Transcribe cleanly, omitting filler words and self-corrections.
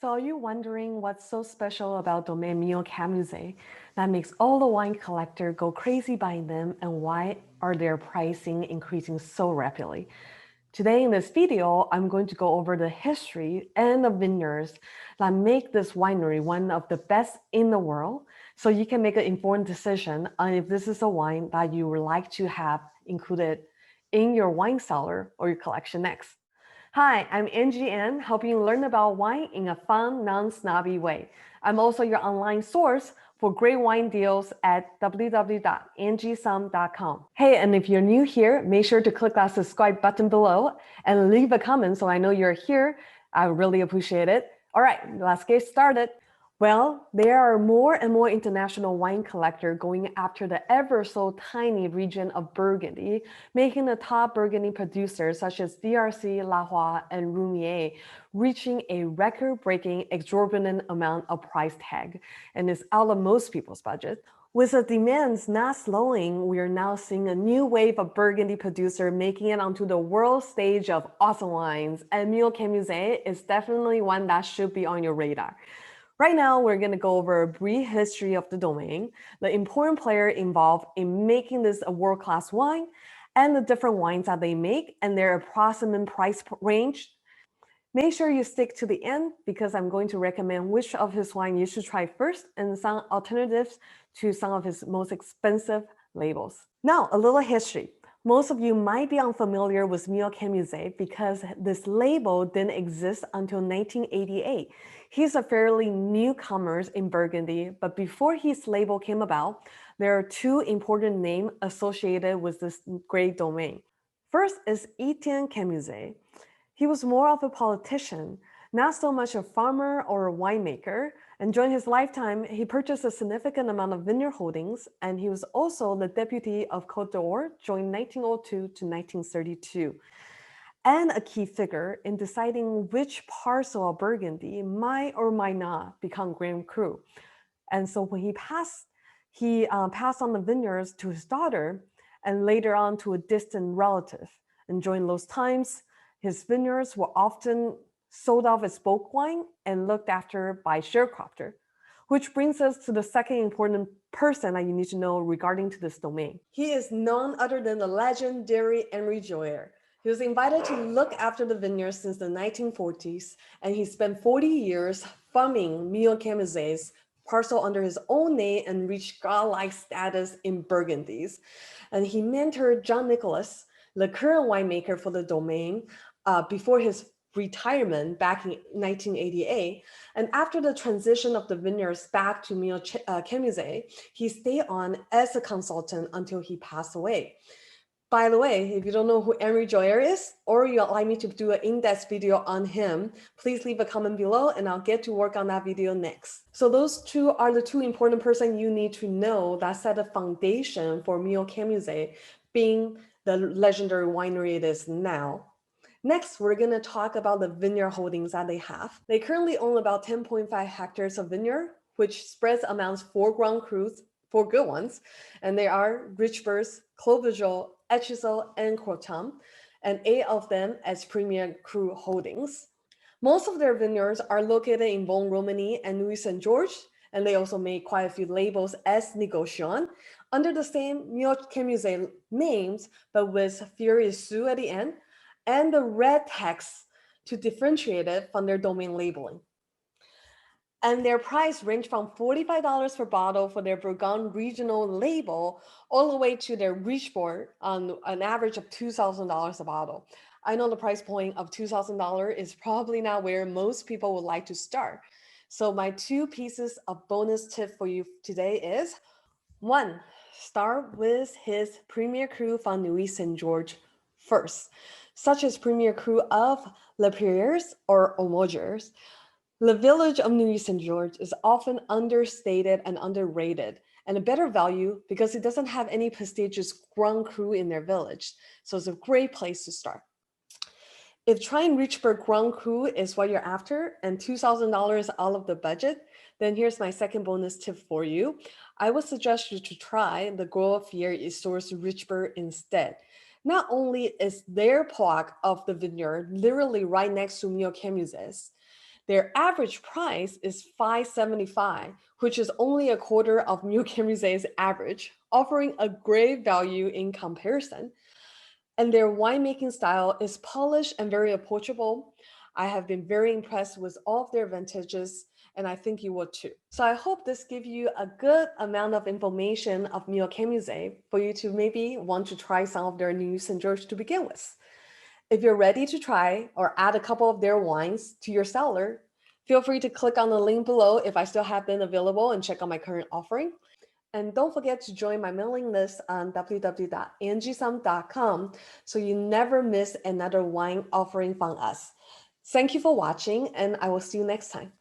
So are you wondering what's so special about Domaine Meo Camuzet that makes all the wine collectors go crazy buying them, and why are their pricing increasing so rapidly? Today in this video, I'm going to go over the history and the vineyards that make this winery one of the best in the world, so you can make an informed decision on if this is a wine that you would like to have included in your wine cellar or your collection next. Hi, I'm Angie Ann, helping you learn about wine in a fun, non-snobby way. I'm also your online source for great wine deals at www.angiesum.com. Hey, and if you're new here, make sure to click that subscribe button below and leave a comment so I know you're here. I really appreciate it. All right, let's get started. Well, there are more and more international wine collectors going after the ever so tiny region of Burgundy, making the top Burgundy producers such as DRC, Lacroix, and Roumier reaching a record-breaking exorbitant amount of price tag, and is out of most people's budget. With the demands not slowing, we are now seeing a new wave of Burgundy producer making it onto the world stage of awesome wines, and Meo Camuzet is definitely one that should be on your radar. Right now, we're going to go over a brief history of the domain, the important player involved in making this a world-class wine, and the different wines that they make and their approximate price range. Make sure you stick to the end because I'm going to recommend which of his wine you should try first and some alternatives to some of his most expensive labels. Now, a little history. Most of you might be unfamiliar with Meo Camuzet because this label didn't exist until 1988. He's a fairly newcomer in Burgundy, but before his label came about, there are two important names associated with this great domain. First is Etienne Camuzet. He was more of a politician, not so much a farmer or a winemaker, and during his lifetime, he purchased a significant amount of Vineyard Holdings, and he was also the deputy of Côte d'Or during 1902 to 1932, and a key figure in deciding which parcel of Burgundy might or might not become Grand Cru. And so when he passed on the vineyards to his daughter, and later on to a distant relative. And during those times, his vineyards were often sold off as bulk wine and looked after by sharecropper, which brings us to the second important person that you need to know regarding to this domain. He is none other than the legendary Henri Joyer. He was invited to look after the vineyards since the 1940s, and he spent 40 years farming Meo Camuzet's parcel under his own name and reached godlike status in Burgundies. And he mentored John Nicholas, the current winemaker for the domain, before his retirement back in 1988. And after the transition of the vineyards back to Meo Camuzet, he stayed on as a consultant until he passed away. By the way, if you don't know who Henri Joyer is, or you'd like me to do an in-depth video on him, please leave a comment below and I'll get to work on that video next. So those two are the two important persons you need to know that set a foundation for Meo Camuzet being the legendary winery it is now. Next, we're going to talk about the vineyard holdings that they have. They currently own about 10.5 hectares of vineyard, which spreads amongst 4 Grand Crus, 4 good ones, and they are Richburg, Clos Vougeot, Echezeaux, and Croton, and 8 of them as Premier Cru holdings. Most of their vineyards are located in Beaune Romani and Nuits Saint Georges, and they also make quite a few labels as Négociant under the same Meo Camuzet names, but with Furious Sous at the end, and the red text to differentiate it from their domain labeling. And their price range from $45 per bottle for their Bourgogne regional label all the way to their Richebourg on an average of $2,000 a bottle. I know the price point of $2,000 is probably not where most people would like to start. So my 2 pieces of bonus tip for you today is, 1, start with his Premier Cru from Nuits Saint Georges first, such as Premier Cru of Les Prairies or Aumôniers. The village of Nuits Saint Georges is often understated and underrated, and a better value because it doesn't have any prestigious Grand Cru in their village. So it's a great place to start. If trying Richburg Grand Cru is what you're after and $2,000 out of the budget, then here's my second bonus tip for you. I would suggest you to try the Gros Fier Source Richburg instead. Not only is their plot of the vineyard literally right next to Meo Camuzet's, Their average price is $5.75, which is only a quarter of Meo Camuset's average, offering a great value in comparison. And their winemaking style is polished and very approachable. I have been very impressed with all of their vintages, and I think you will too. So I hope this gives you a good amount of information of Meo Camuzet for you to maybe want to try some of their new St. George to begin with. If you're ready to try or add a couple of their wines to your cellar, feel free to click on the link below if I still have them available and check out my current offering. And don't forget to join my mailing list on www.angiesum.com so you never miss another wine offering from us. Thank you for watching, and I will see you next time.